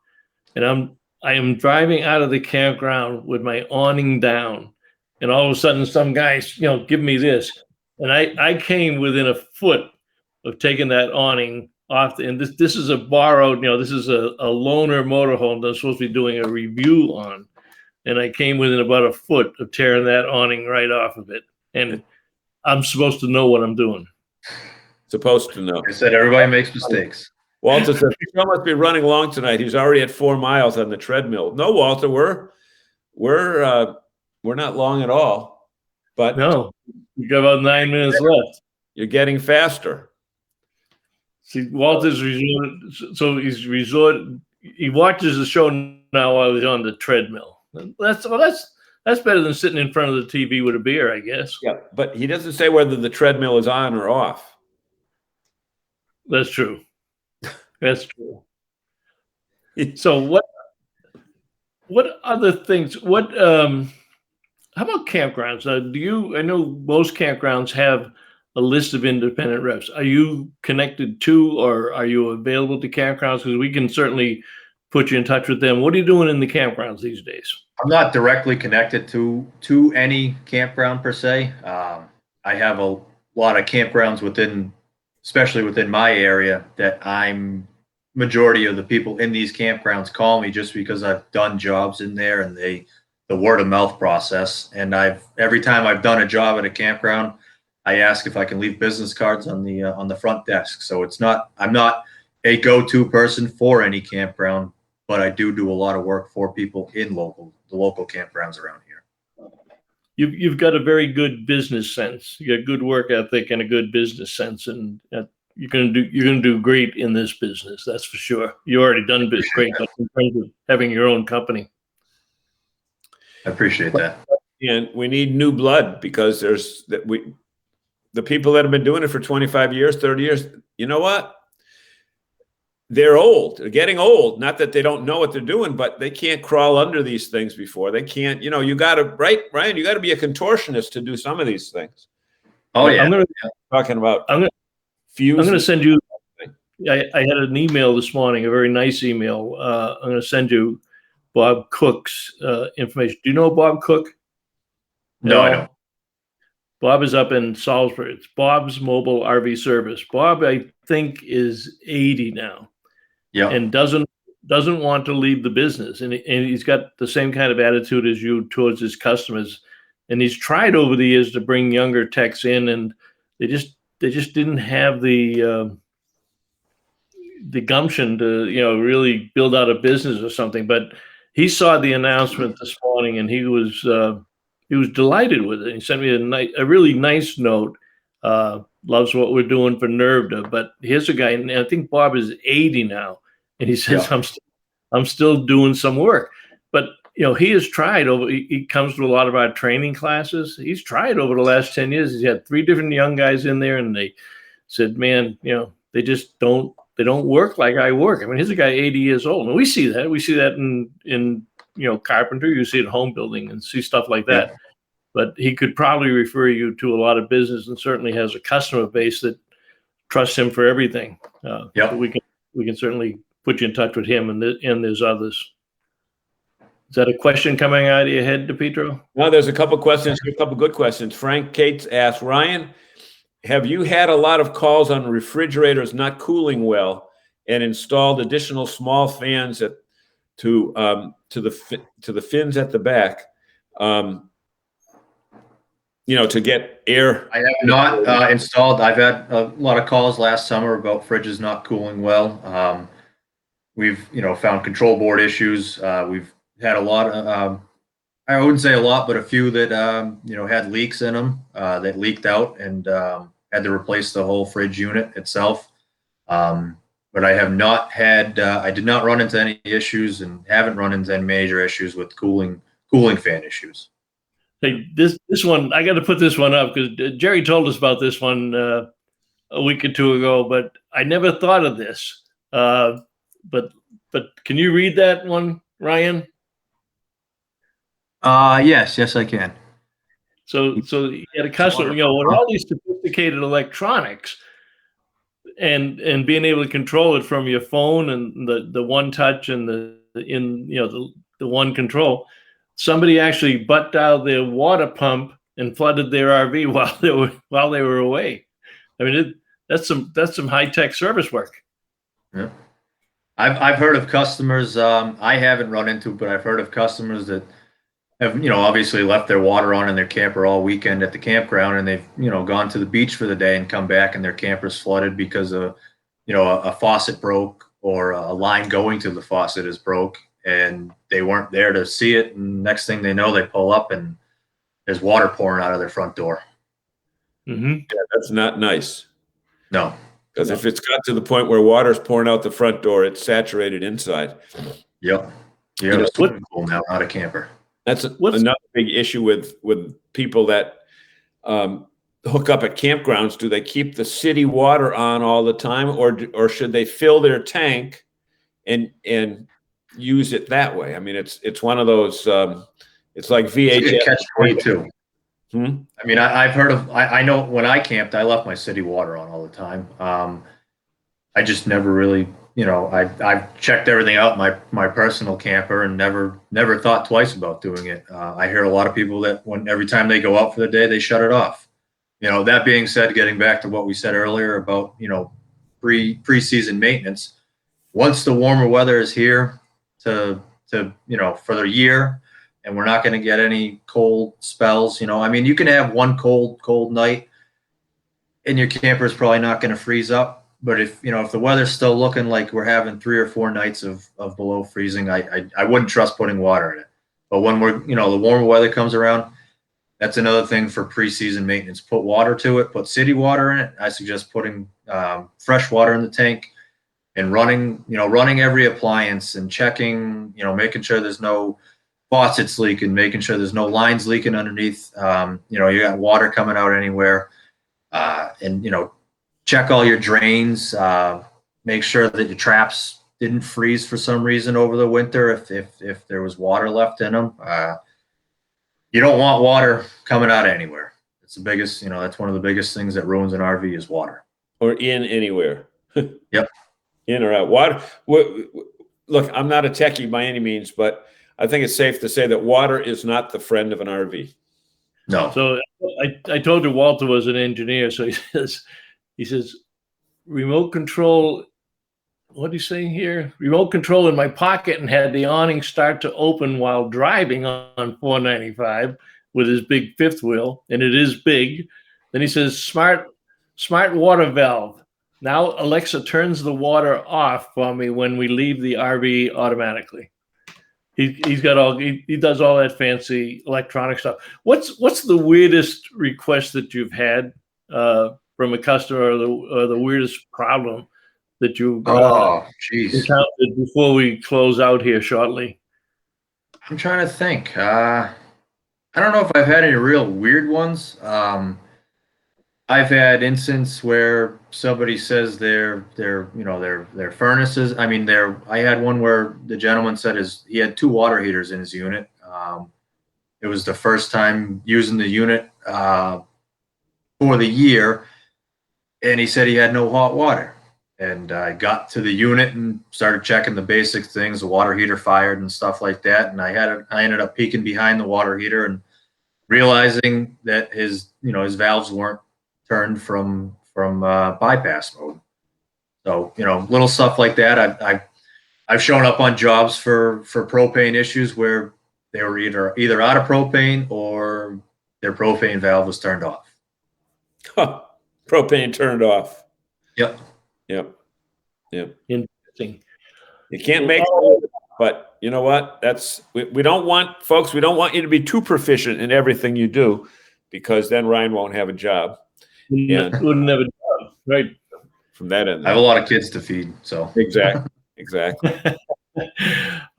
and I am driving out of the campground with my awning down, and all of a sudden some guys, give me this. And I came within a foot of taking that awning off. And this is a borrowed, this is a loaner motorhome that I'm supposed to be doing a review on. And I came within about a foot of tearing that awning right off of it. And I'm supposed to know what I'm doing. Supposed to know. I said everybody makes mistakes. Walter says, "He must be running long tonight. He's already at 4 miles on the treadmill." No, Walter, we're we're not long at all, but No, you got about 9 minutes left. you're getting faster. See, Walter's he watches the show now while he's on the treadmill. That's better than sitting in front of the TV with a beer, I guess. Yeah, but he doesn't say whether the treadmill is on or off. That's true. That's true. So what other things? How about campgrounds? I know most campgrounds have a list of independent reps. Are you connected to, or are you available to campgrounds? Because we can certainly put you in touch with them. What are you doing in the campgrounds these days? I'm not directly connected to any campground per se. I have a lot of campgrounds especially within my area, that majority of the people in these campgrounds call me just because I've done jobs in there, and the word of mouth process. And every time I've done a job at a campground, I ask if I can leave business cards on the front desk. So I'm not a go-to person for any campground, but I do a lot of work for people in the local campgrounds around here. You've got a very good business sense. You got good work ethic and a good business sense, and you're gonna do great in this business. That's for sure. You already done great in terms of having your own company. I appreciate that. And we need new blood, because the people that have been doing it for 25 years, 30 years, you know what? They're old. They're getting old. Not that they don't know what they're doing, but they can't crawl under these things before. They can't, you got to, right, Ryan, you got to be a contortionist to do some of these things. Oh, yeah. I'm going to send you, I had an email this morning, a very nice email. I'm going to send you Bob Cook's information. Do you know Bob Cook? No, I don't. Bob is up in Salisbury. It's Bob's Mobile RV Service. Bob, I think, is 80 now. Yeah. And doesn't want to leave the business. And he's got the same kind of attitude as you towards his customers. And he's tried over the years to bring younger techs in, and they just didn't have the gumption to, really build out a business or something. But he saw the announcement this morning, and he was delighted with it. He sent me a really nice note. Loves what we're doing for NERVDA. But here's a guy, and I think Bob is 80 now, and he says, yeah, I'm still doing some work. But he has tried he comes to a lot of our training classes. He's tried over the last 10 years. He's had 3 different young guys in there, and they said, man, they just don't work like I work. I mean, here's a guy 80 years old, and we see that. We see that in carpenter. You see it home building and see stuff like that. Yeah. But he could probably refer you to a lot of business, and certainly has a customer base that trusts him for everything. Yeah, we can certainly put you in touch with him, and there's others. Is that a question coming out of your head, DePietro? No, there's a couple questions, a couple good questions. Frank Cates asked, Ryan, have you had a lot of calls on refrigerators not cooling well and installed additional small fans to the fins at the back, to get air? I have not installed. I've had a lot of calls last summer about fridges not cooling well. We've found control board issues. We've had a lot of, I wouldn't say a lot, but a few that had leaks in them that leaked out, and had to replace the whole fridge unit itself. But I have not had, I did not run into any issues, and haven't run into any major issues with cooling fan issues. Hey, this one, I got to put this one up because Jerry told us about this one a week or 2 ago, but I never thought of this. But can you read that one, Ryan? Yes, I can. So you had a customer, with all these sophisticated electronics, and being able to control it from your phone, and the one touch, and the one control. Somebody actually butt dialed their water pump and flooded their RV while they were away. I mean, that's some high tech service work. Yeah, I've heard of customers. I haven't run into, but I've heard of customers that have obviously left their water on in their camper all weekend at the campground, and they've gone to the beach for the day and come back and their camper's flooded because a faucet broke, or a line going to the faucet is broke, and they weren't there to see it. And next thing they know, they pull up and there's water pouring out of their front door. Mm-hmm. Yeah, that's not nice. No. Because if it's got to the point where water's pouring out the front door, it's saturated inside. Yep. You have a swimming pool now, not a camper. That's another big issue with people that hook up at campgrounds. Do they keep the city water on all the time, or should they fill their tank and use it that way? I mean, it's one of those. It's like VHS. Catch-22. I mean, I've heard of. I know when I camped, I left my city water on all the time. I just never really, I've checked everything out in my personal camper and never thought twice about doing it. I hear a lot of people that every time they go out for the day, they shut it off. That being said, getting back to what we said earlier about pre-season maintenance, once the warmer weather is here to for the year, and we're not going to get any cold spells. I mean, you can have one cold night and your camper is probably not going to freeze up. But if the weather's still looking like we're having 3 or 4 nights of below freezing, I wouldn't trust putting water in it. But when the warmer weather comes around, that's another thing for preseason maintenance. Put water to it, put city water in it. I suggest putting fresh water in the tank and running every appliance and checking, making sure there's no faucets leaking, making sure there's no lines leaking underneath. You got water coming out anywhere, and check all your drains. Make sure that your traps didn't freeze for some reason over the winter if there was water left in them. You don't want water coming out of anywhere. It's the biggest. That's one of the biggest things that ruins an RV is water. Or in anywhere. Yep. In or out. Water. Look, I'm not a techie by any means, but I think it's safe to say that water is not the friend of an RV. No. So I told you Walter was an engineer. So he says, remote control. What do you say here? Remote control in my pocket and had the awning start to open while driving on 495 with his big fifth wheel. And it is big. Then he says, smart water valve. Now Alexa turns the water off for me when we leave the RV automatically. He's got he does all that fancy electronic stuff. What's the weirdest request that you've had from a customer, or the weirdest problem that you've encountered before we close out here shortly? I'm trying to think. I don't know if I've had any real weird ones. I've had instances where somebody says their furnaces. I mean, I had one where the gentleman said he had 2 water heaters in his unit. It was the first time using the unit for the year, and he said he had no hot water. And I got to the unit and started checking the basic things, the water heater fired and stuff like that. And I ended up peeking behind the water heater and realizing that his valves weren't turned from bypass mode. So little stuff like that. I've shown up on jobs for propane issues where they were either out of propane or their propane valve was turned off. Huh. Propane turned off. Yep. Interesting. You can't make it, but you know what? We don't want, folks, we don't want you to be too proficient in everything you do, because then Ryan won't have a job. Wouldn't have a job, right? From that end, I have a lot of kids to feed, so exactly.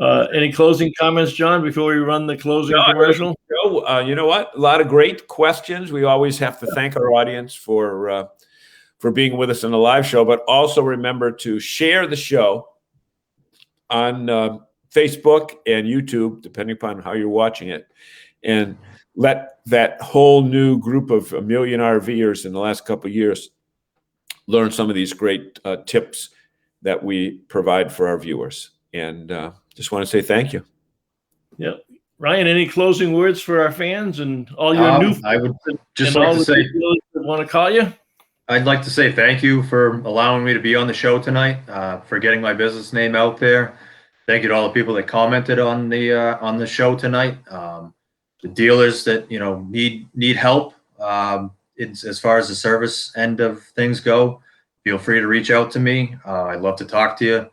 Any closing comments, John, before we run the closing commercial? You know what? A lot of great questions. We always have to thank our audience for being with us in the live show, but also remember to share the show on Facebook and YouTube, depending upon how you're watching it, and let that whole new group of 1 million RVers in the last couple of years learn some of these great tips that we provide for our viewers. And just want to say thank you. Yeah. Ryan, any closing words for our fans and all your new I would just and like all to the say, people that want to call you? I'd like to say thank you for allowing me to be on the show tonight, for getting my business name out there. Thank you to all the people that commented on the show tonight. The dealers that need help as far as the service end of things go, feel free to reach out to me. I'd love to talk to you.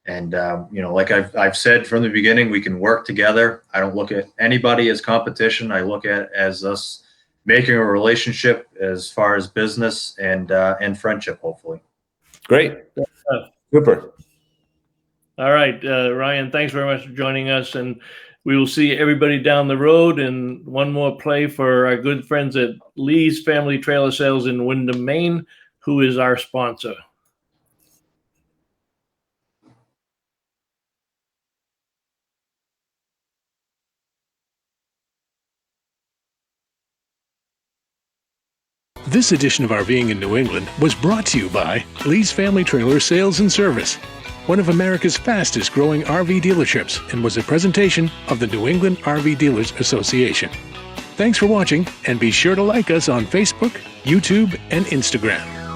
And, like I've said from the beginning, we can work together. I don't look at anybody as competition. I look at it as us making a relationship as far as business and friendship, hopefully. Great. Super. All right, Ryan, thanks very much for joining us. And we will see everybody down the road. And one more play for our good friends at Lee's Family Trailer Sales in Windham, Maine, who is our sponsor. This edition of RVing in New England was brought to you by Lee's Family Trailer Sales and Service, one of America's fastest growing RV dealerships, and was a presentation of the New England RV Dealers Association. Thanks for watching, and be sure to like us on Facebook, YouTube, and Instagram.